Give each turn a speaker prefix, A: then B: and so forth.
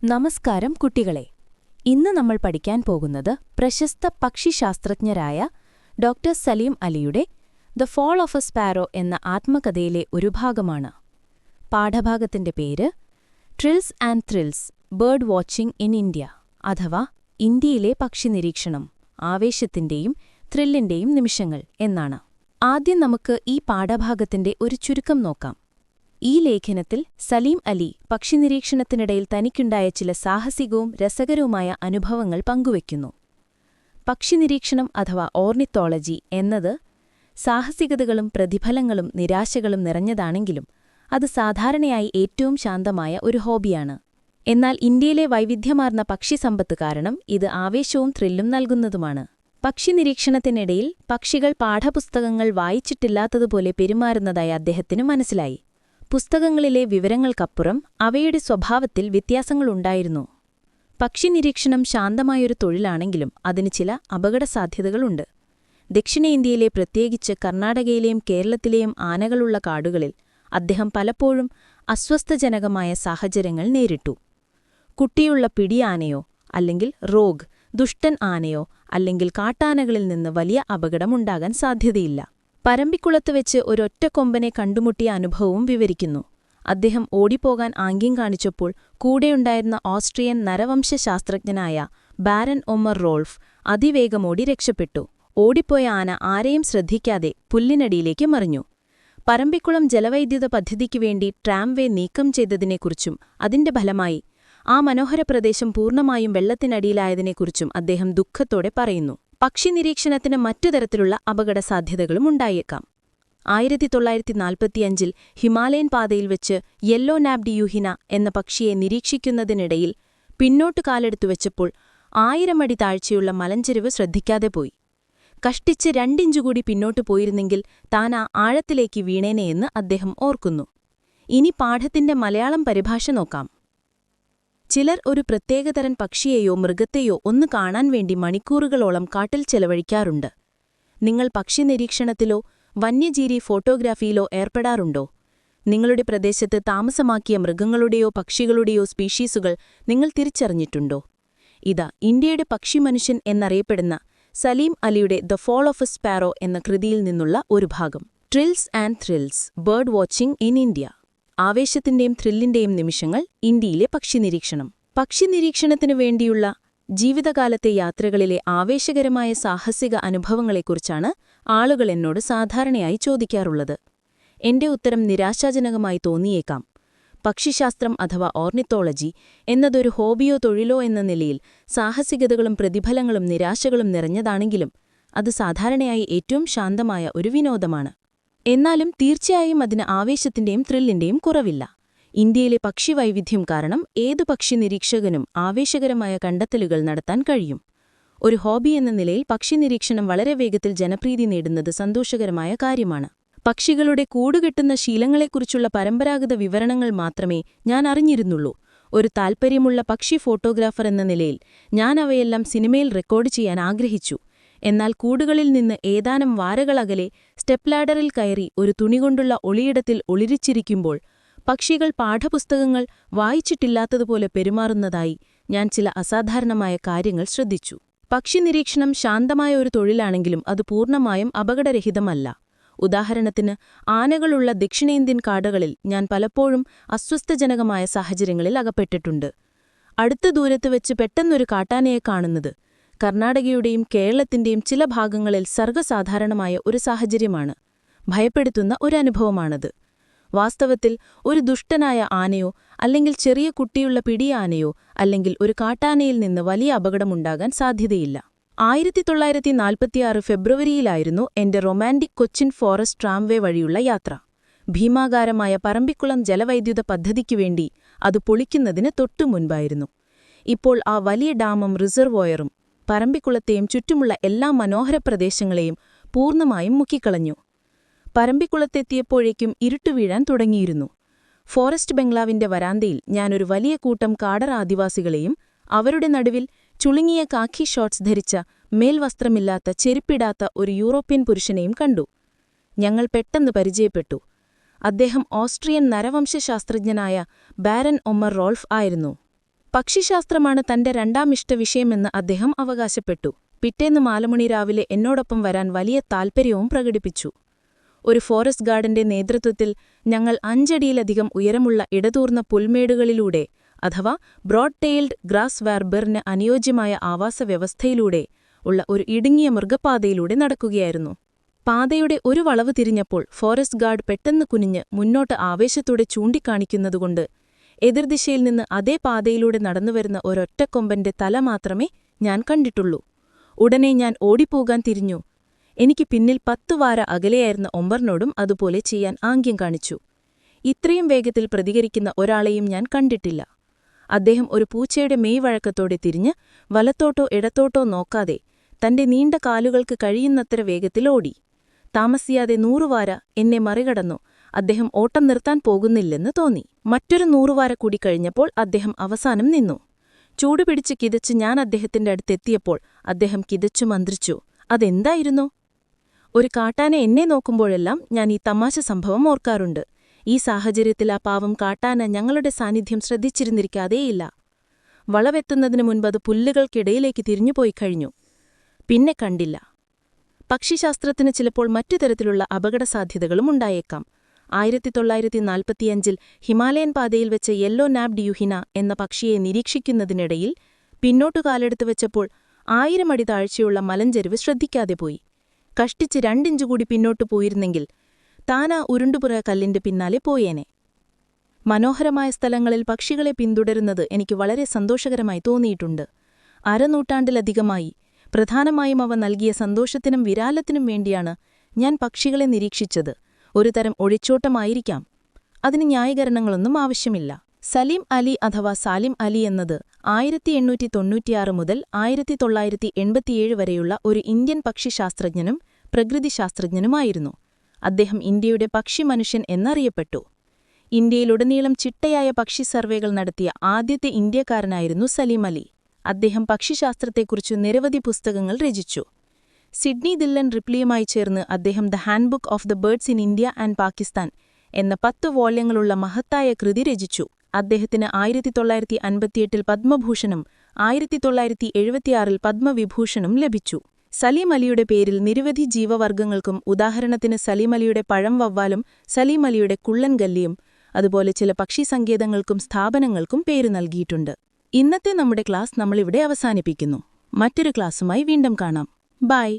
A: നമസ്കാരം കുട്ടികളെ. ഇന്ന് നമ്മൾ പഠിക്കാൻ പോകുന്നത് പ്രശസ്ത പക്ഷിശാസ്ത്രജ്ഞരായ ഡോക്ടർ സലീം അലിയുടെ the fall of a sparrow എന്ന ആത്മകഥയിലെ ഒരു ഭാഗമാണ്. പാഠഭാഗത്തിന്റെ പേര് trills and thrills bird watching in India, അഥവാ ഇന്ത്യയിലെ പക്ഷി നിരീക്ഷണം, ആവേശത്തിന്റെയും ത്രില്ലിന്റെയും നിമിഷങ്ങൾ എന്നാണ്. ആദ്യം നമുക്ക് ഈ പാഠഭാഗത്തിന്റെ ഒരു ചുരുക്കം നോക്കാം. ഈ ലേഖനത്തിൽ സലീം അലി പക്ഷിനിരീക്ഷണത്തിനിടയിൽ തനിക്കുണ്ടായ ചില സാഹസികവും രസകരവുമായ അനുഭവങ്ങൾ പങ്കുവയ്ക്കുന്നു. പക്ഷിനിരീക്ഷണം അഥവാ ഓർണിത്തോളജി എന്നത് സാഹസികതകളും പ്രതിഫലങ്ങളും നിരാശകളും നിറഞ്ഞതാണെങ്കിലും അത് സാധാരണയായി ഏറ്റവും ശാന്തമായ ഒരു ഹോബിയാണ്. എന്നാൽ ഇന്ത്യയിലെ വൈവിധ്യമാർന്ന പക്ഷിസമ്പത്ത് കാരണം ഇത് ആവേശവും ത്രില്ലും നൽകുന്നതുമാണ്. പക്ഷിനിരീക്ഷണത്തിനിടയിൽ പക്ഷികൾ പാഠപുസ്തകങ്ങൾ വായിച്ചിട്ടില്ലാത്തതുപോലെ പെരുമാറുന്നതായി അദ്ദേഹത്തിനു മനസ്സിലായി. പുസ്തകങ്ങളിലെ വിവരങ്ങൾക്കപ്പുറം അവയുടെ സ്വഭാവത്തിൽ വ്യത്യാസങ്ങളുണ്ടായിരുന്നു. പക്ഷിനിരീക്ഷണം ശാന്തമായൊരു തൊഴിലാണെങ്കിലും അതിന് ചില അപകടസാധ്യതകളുണ്ട്. ദക്ഷിണേന്ത്യയിലെ, പ്രത്യേകിച്ച് കർണാടകയിലെയും കേരളത്തിലെയും ആനകളുള്ള കാടുകളിൽ അദ്ദേഹം പലപ്പോഴും അസ്വസ്ഥജനകമായ സാഹചര്യങ്ങൾ നേരിട്ടു. കുട്ടിയുള്ള പിടിയാനയോ അല്ലെങ്കിൽ റോഗ്, ദുഷ്ടൻ ആനയോ അല്ലെങ്കിൽ കാട്ടാനകളിൽ നിന്ന് വലിയ അപകടമുണ്ടാകാൻ സാധ്യതയില്ല. പരമ്പിക്കുളത്ത് വെച്ച് ഒരൊറ്റക്കൊമ്പനെ കണ്ടുമുട്ടിയ അനുഭവവും വിവരിക്കുന്നു. അദ്ദേഹം ഓടിപ്പോകാൻ ആംഗ്യം കാണിച്ചപ്പോൾ കൂടെയുണ്ടായിരുന്ന ഓസ്ട്രിയൻ നരവംശശാസ്ത്രജ്ഞനായ ബാരൻ ഒമർ റോൾഫ് അതിവേഗമോടി രക്ഷപ്പെട്ടു. ഓടിപ്പോയ ആന ആരെയും ശ്രദ്ധിക്കാതെ പുല്ലിനടിയിലേക്ക് മറിഞ്ഞു. പരമ്പിക്കുളം ജലവൈദ്യുത പദ്ധതിക്കു വേണ്ടി ട്രാംവേ നീക്കം ചെയ്തതിനെക്കുറിച്ചും അതിന്റെ ഫലമായി ആ മനോഹര പ്രദേശം പൂർണ്ണമായും വെള്ളത്തിനടിയിലായതിനെക്കുറിച്ചും അദ്ദേഹം ദുഃഖത്തോടെ പറയുന്നു. പക്ഷി നിരീക്ഷണത്തിന് മറ്റു തരത്തിലുള്ള അപകടസാധ്യതകളും ഉണ്ടായേക്കാം. 1945 ഹിമാലയൻ പാതയിൽ വെച്ച് യെല്ലോ നാബ്ഡ് യൂഹിന എന്ന പക്ഷിയെ നിരീക്ഷിക്കുന്നതിനിടയിൽ പിന്നോട്ടു കാലെടുത്തു വെച്ചപ്പോൾ 1000 അടി താഴ്ചയുള്ള മലഞ്ചെരിവ് ശ്രദ്ധിക്കാതെ പോയി. കഷ്ടിച്ച് 2 ഇഞ്ച് കൂടി പിന്നോട്ടു പോയിരുന്നെങ്കിൽ താൻ ആ ആഴത്തിലേക്ക് വീണേനെയെന്ന് അദ്ദേഹം ഓർക്കുന്നു. ഇനി പാഠത്തിന്റെ മലയാളം പരിഭാഷ നോക്കാം. ചിലർ ഒരു പ്രത്യേകതരം പക്ഷിയെയോ മൃഗത്തെയോ ഒന്ന് കാണാൻ വേണ്ടി മണിക്കൂറുകളോളം കാട്ടിൽ ചെലവഴിക്കാറുണ്ട്. നിങ്ങൾ പക്ഷി നിരീക്ഷണത്തിലോ വന്യജീവി ഫോട്ടോഗ്രാഫിയിലോ ഏർപ്പെടാറുണ്ടോ? നിങ്ങളുടെ പ്രദേശത്ത് താമസമാക്കിയ മൃഗങ്ങളുടെയോ പക്ഷികളുടെയോ സ്പീഷീസുകൾ നിങ്ങൾ തിരിച്ചറിഞ്ഞിട്ടുണ്ടോ? ഇതാ ഇന്ത്യയുടെ പക്ഷിമനുഷ്യൻ എന്നറിയപ്പെടുന്ന സലീം അലിയുടെ the fall of a sparrow എന്ന കൃതിയിൽ നിന്നുള്ള ഒരു ഭാഗം. Trills and thrills bird watching in India, ആവേശത്തിന്റെയും ത്രില്ലിന്റെയും നിമിഷങ്ങൾ, ഇന്ത്യയിലെ പക്ഷിനിരീക്ഷണം. പക്ഷിനിരീക്ഷണത്തിനു വേണ്ടിയുള്ള ജീവിതകാലത്തെ യാത്രകളിലെ ആവേശകരമായ സാഹസിക അനുഭവങ്ങളെക്കുറിച്ചാണ് ആളുകൾ എന്നോട് സാധാരണയായി ചോദിക്കാറുള്ളത്. എന്റെ ഉത്തരം നിരാശാജനകമായി തോന്നിയേക്കാം. പക്ഷിശാസ്ത്രം അഥവാ ഓർണിത്തോളജി എന്നതൊരു ഹോബിയോ തൊഴിലോ എന്ന നിലയിൽ സാഹസികതകളും പ്രതിഫലങ്ങളും നിരാശകളും നിറഞ്ഞതാണെങ്കിലും അത് സാധാരണയായി ഏറ്റവും ശാന്തമായ ഒരു വിനോദമാണ്. എന്നാലും തീർച്ചയായും അതിന് ആവേശത്തിന്റെയും ത്രില്ലിന്റെയും കുറവില്ല. ഇന്ത്യയിലെ പക്ഷിവൈവിധ്യം കാരണം ഏതു പക്ഷി നിരീക്ഷകനും ആവേശകരമായ കണ്ടെത്തലുകൾ നടത്താൻ കഴിയും. ഒരു ഹോബി എന്ന നിലയിൽ പക്ഷി നിരീക്ഷണം വളരെ വേഗത്തിൽ ജനപ്രീതി നേടുന്നത് സന്തോഷകരമായ കാര്യമാണ്. പക്ഷികളുടെ കൂടുകെട്ടുന്ന ശീലങ്ങളെക്കുറിച്ചുള്ള പരമ്പരാഗത വിവരണങ്ങൾ മാത്രമേ ഞാൻ അറിഞ്ഞിരുന്നുള്ളൂ. ഒരു താൽപ്പര്യമുള്ള പക്ഷി ഫോട്ടോഗ്രാഫർ എന്ന നിലയിൽ ഞാൻ അവയെല്ലാം സിനിമയിൽ റെക്കോർഡ് ചെയ്യാൻ ആഗ്രഹിച്ചു. എന്നാൽ കൂടുകളിൽ നിന്ന് ഏതാനും വാരകളകലെ സ്റ്റെപ്പ് ലാഡറിൽ കയറി ഒരു തുണികൊണ്ടുള്ള ഒളിയിടത്തിൽ ഒളിരിച്ചിരിക്കുമ്പോൾ പക്ഷികൾ പാഠപുസ്തകങ്ങൾ വായിച്ചിട്ടില്ലാത്തതുപോലെ പെരുമാറുന്നതായി ഞാൻ ചില അസാധാരണമായ കാര്യങ്ങൾ ശ്രദ്ധിച്ചു. പക്ഷി നിരീക്ഷണം ശാന്തമായ ഒരു തൊഴിലാണെങ്കിലും അത് പൂർണ്ണമായും അപകടരഹിതമല്ല. ഉദാഹരണത്തിന്, ആനകളുള്ള ദക്ഷിണേന്ത്യൻ കാടുകളിൽ ഞാൻ പലപ്പോഴും അസ്വസ്ഥജനകമായ സാഹചര്യങ്ങളിൽ അകപ്പെട്ടിട്ടുണ്ട്. അടുത്ത ദൂരത്ത് വെച്ച് പെട്ടെന്നൊരു കാട്ടാനയെ കാണുന്നത് കർണാടകയുടെയും കേരളത്തിന്റെയും ചില ഭാഗങ്ങളിൽ സർവ്വസാധാരണമായ ഒരു സാഹചര്യമാണ്. ഭയപ്പെടുത്തുന്ന ഒരനുഭവമാണത്. വാസ്തവത്തിൽ ഒരു ദുഷ്ടനായ ആനയോ അല്ലെങ്കിൽ ചെറിയ കുട്ടിയുള്ള പിടിയാനയോ അല്ലെങ്കിൽ ഒരു കാട്ടാനയിൽ നിന്ന് വലിയ അപകടമുണ്ടാകാൻ സാധ്യതയില്ല. 1946 ഫെബ്രുവരിയിലായിരുന്നു എന്റെ റൊമാന്റിക് കൊച്ചിൻ ഫോറസ്റ്റ് ട്രാംവേ വഴിയുള്ള യാത്ര. ഭീമാകാരമായ പറമ്പിക്കുളം ജലവൈദ്യുത പദ്ധതിക്കുവേണ്ടി അത് പൊളിക്കുന്നതിന് തൊട്ടുമുൻപായിരുന്നു. ഇപ്പോൾ ആ വലിയ ഡാമും റിസർവോയറും പറമ്പിക്കുളത്തെയും ചുറ്റുമുള്ള എല്ലാ മനോഹര പ്രദേശങ്ങളെയും പൂർണ്ണമായും മുക്കിക്കളഞ്ഞു. പറമ്പിക്കുളത്തെത്തിയപ്പോഴേക്കും ഇരുട്ടുവീഴാൻ തുടങ്ങിയിരുന്നു. ഫോറസ്റ്റ് ബംഗ്ലാവിന്റെ വരാന്തയിൽ ഞാനൊരു വലിയ കൂട്ടം കാടർ ആദിവാസികളെയും അവരുടെ നടുവിൽ ചുളുങ്ങിയ കാക്കി ഷോർട്സ് ധരിച്ച മേൽവസ്ത്രമില്ലാത്ത ചെരുപ്പിടാത്ത ഒരു യൂറോപ്യൻ പുരുഷനെയും കണ്ടു. ഞങ്ങൾ പെട്ടെന്ന് പരിചയപ്പെട്ടു. അദ്ദേഹം ഓസ്ട്രിയൻ നരവംശശാസ്ത്രജ്ഞനായ ബാരൻ ഒമർ റോൾഫ് ആയിരുന്നു. പക്ഷിശാസ്ത്രമാണ് തന്റെ രണ്ടാം ഇഷ്ടവിഷയമെന്ന് അദ്ദേഹം അവകാശപ്പെട്ടു. പിറ്റേന്ന് മാലമണി രാവിലെ എന്നോടൊപ്പം വരാൻ വലിയ താൽപ്പര്യവും പ്രകടിപ്പിച്ചു. ഒരു ഫോറസ്റ്റ് ഗാർഡിന്റെ നേതൃത്വത്തിൽ ഞങ്ങൾ 5 അടിയിലധികം ഉയരമുള്ള ഇടതൂർന്ന പുൽമേടുകളിലൂടെ, അഥവാ ബ്രോഡ് ടെയിൽഡ് ഗ്രാസ് വാർബറിന് അനുയോജ്യമായ ആവാസവ്യവസ്ഥയിലൂടെ ഉള്ള ഒരു ഇടുങ്ങിയ മൃഗപാതയിലൂടെ നടക്കുകയായിരുന്നു. പാതയുടെ ഒരു വളവ് തിരിഞ്ഞപ്പോൾ ഫോറസ്റ്റ് ഗാർഡ് പെട്ടെന്ന് കുനിഞ്ഞ് മുന്നോട്ട് ആവേശത്തോടെ ചൂണ്ടിക്കാണിക്കുന്നതുകൊണ്ട് എതിർദിശയിൽ നിന്ന് അതേ പാതയിലൂടെ നടന്നുവരുന്ന ഒരൊറ്റക്കൊമ്പന്റെ തല മാത്രമേ ഞാൻ കണ്ടിട്ടുള്ളൂ. ഉടനെ ഞാൻ ഓടിപ്പോകാൻ തിരിഞ്ഞു. എനിക്ക് പിന്നിൽ 10 വാര അകലെയായിരുന്ന ഒമ്പറിനോടും അതുപോലെ ചെയ്യാൻ ആംഗ്യം കാണിച്ചു. ഇത്രയും വേഗത്തിൽ പ്രതികരിക്കുന്ന ഒരാളെയും ഞാൻ കണ്ടിട്ടില്ല. അദ്ദേഹം ഒരു പൂച്ചയുടെ മെയ്വഴക്കത്തോടെ തിരിഞ്ഞ് വലത്തോട്ടോ ഇടത്തോട്ടോ നോക്കാതെ തന്റെ നീണ്ട കാലുകൾക്ക് കഴിയുന്നത്ര വേഗത്തിൽ ഓടി. താമസിയാതെ 100 വാര എന്നെ മറികടന്നു. അദ്ദേഹം ഓട്ടം നിർത്താൻ പോകുന്നില്ലെന്ന് തോന്നി. മറ്റൊരു 100 വാര കൂടി കഴിഞ്ഞപ്പോൾ അദ്ദേഹം അവസാനം നിന്നു. ചൂടുപിടിച്ച് കിതച്ച് ഞാൻ അദ്ദേഹത്തിന്റെ അടുത്തെത്തിയപ്പോൾ അദ്ദേഹം കിതച്ചു മന്ത്രിച്ചു. അതെന്തായിരുന്നു? ഒരു കാട്ടാന എന്നെ നോക്കുമ്പോഴെല്ലാം ഞാൻ ഈ തമാശ സംഭവം ഓർക്കാറുണ്ട്. ഈ സാഹചര്യത്തിൽ ആ പാവം കാട്ടാന ഞങ്ങളുടെ സാന്നിധ്യം ശ്രദ്ധിച്ചിരുന്നിരിക്കാതെയില്ല. വളവെത്തുന്നതിനു മുൻപ് അത് പുല്ലുകൾക്കിടയിലേക്ക് തിരിഞ്ഞുപോയി കഴിഞ്ഞു. പിന്നെ കണ്ടില്ല. പക്ഷിശാസ്ത്രത്തിന് ചിലപ്പോൾ മറ്റു തരത്തിലുള്ള അപകടസാധ്യതകളും ഉണ്ടായേക്കാം. 1945-ൽ ഹിമാലയൻ പാതയിൽ വെച്ച് യെല്ലോ നാബ്ഡ് യുഹിന എന്ന പക്ഷിയെ നിരീക്ഷിക്കുന്നതിനിടയിൽ പിന്നോട്ടു കാലെടുത്തു വെച്ചപ്പോൾ 1000 അടി താഴ്ചയുള്ള മലഞ്ചെരിവ് ശ്രദ്ധിക്കാതെ പോയി. കഷ്ടിച്ച് 2 ഇഞ്ച് കൂടി പിന്നോട്ടു പോയിരുന്നെങ്കിൽ താനാ ഉരുണ്ടുപുറ കല്ലിന്റെ പിന്നാലെ പോയേനെ. മനോഹരമായ സ്ഥലങ്ങളിൽ പക്ഷികളെ പിന്തുടരുന്നത് എനിക്ക് വളരെ സന്തോഷകരമായി തോന്നിയിട്ടുണ്ട്. അരനൂറ്റാണ്ടിലധികമായി പ്രധാനമായും അവ നൽകിയ സന്തോഷത്തിനും വിരാലത്തിനും വേണ്ടിയാണ് ഞാൻ പക്ഷികളെ നിരീക്ഷിച്ചത്. ഒരു തരം ഒഴിച്ചോട്ടമായിരിക്കാം. അതിന് ന്യായീകരണങ്ങളൊന്നും ആവശ്യമില്ല. സലീം അലി അഥവാ സാലിം അലി എന്നത് 1896 മുതൽ 1987 വരെയുള്ള ഒരു ഇന്ത്യൻ പക്ഷിശാസ്ത്രജ്ഞനും പ്രകൃതിശാസ്ത്രജ്ഞനുമായിരുന്നു. അദ്ദേഹം ഇന്ത്യയുടെ പക്ഷിമനുഷ്യൻ എന്നറിയപ്പെട്ടു. ഇന്ത്യയിലുടനീളം ചിട്ടയായ പക്ഷി സർവേകൾ നടത്തിയ ആദ്യത്തെ ഇന്ത്യക്കാരനായിരുന്നു സലീം അലി. അദ്ദേഹം പക്ഷിശാസ്ത്രത്തെക്കുറിച്ച് നിരവധി പുസ്തകങ്ങൾ രചിച്ചു. സിഡ്നി ദില്ലൻ റിപ്ലിയുമായി ചേർന്ന് അദ്ദേഹം the handbook of the birds in India and Pakistan എന്ന 10 വോള്യങ്ങളുള്ള മഹത്തായ കൃതി രചിച്ചു. അദ്ദേഹത്തിന് 1958-ൽ പദ്മഭൂഷണും 1976-ൽ പദ്മവിഭൂഷണും ലഭിച്ചു. സലീം അലിയുടെ പേരിൽ നിരവധി ജീവവർഗ്ഗങ്ങൾക്കും, ഉദാഹരണത്തിന് സലീം അലിയുടെ പഴം വവ്വാലും സലീം അലിയുടെ കുള്ളൻ ഗല്ലിയും അതുപോലെ ചില പക്ഷിസങ്കേതങ്ങൾക്കും സ്ഥാപനങ്ങൾക്കും പേര് നൽകിയിട്ടുണ്ട്. ഇന്നത്തെ നമ്മുടെ ക്ലാസ് നമ്മളിവിടെ അവസാനിപ്പിക്കുന്നു. മറ്റൊരു ക്ലാസ്സുമായി വീണ്ടും കാണാം. ബൈ.